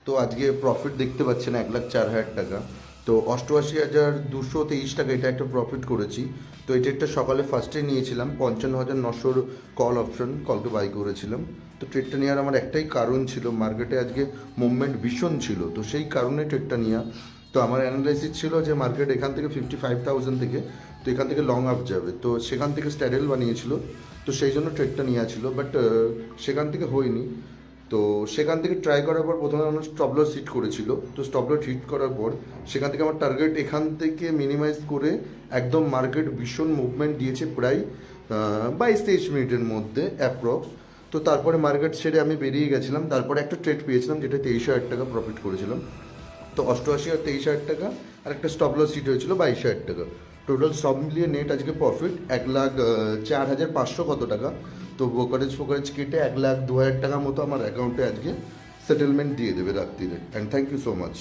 তো আজকে প্রফিট দেখতে পাচ্ছেন 1,04,000 টাকা। তো 88,223 টাকা এটা একটা প্রফিট করেছি। তো এটা একটা সকালে ফার্স্টে নিয়েছিলাম 55,900 কল অপশন, কলকে বাই করেছিলাম। তো ট্রেডটা নেওয়ার আমার একটাই কারণ ছিল, মার্কেটে আজকে মুভমেন্ট ভীষণ ছিল, তো সেই কারণে ট্রেডটা নেওয়া। তো আমার অ্যানালাইসিস ছিল যে মার্কেট এখান থেকে 55,000 থেকে, তো এখান থেকে লং আপ যাবে, তো সেখান থেকে স্ট্যাডেল বানিয়েছিল, তো সেই জন্য ট্রেডটা নেওয়া ছিল। বাট সেখান থেকে হয়নি। তো সেখান থেকে ট্রাই করার পর প্রথমে আমার স্টপলস হিট করেছিল, তো স্টপলস হিট করার পর সেখান থেকে আমার টার্গেট এখান থেকে মিনিমাইজ করে একদম মার্কেট ভীষণ মুভমেন্ট দিয়েছে প্রায় 22-23 মিনিটের মধ্যে অ্যাপ্রক্স। তো তারপরে মার্কেট ছেড়ে আমি বেরিয়ে গেছিলাম। তারপরে একটা ট্রেড পেয়েছিলাম যেটা 23,000 টাকা প্রফিট করেছিলাম। তো 88 আর 23,000 টাকা, আর একটা স্টপলস হিট হয়েছিল 22,000 টাকা। টোটাল সব মিলিয়ে নেট আজকে প্রফিট 1,04,500 কত টাকা। তো ব্রোকারেজ কেটে 1,02,000 টাকার মতো আমার অ্যাকাউন্টে আজকে সেটেলমেন্ট দিয়ে দেবে রাত্রিরে। And thank you so much.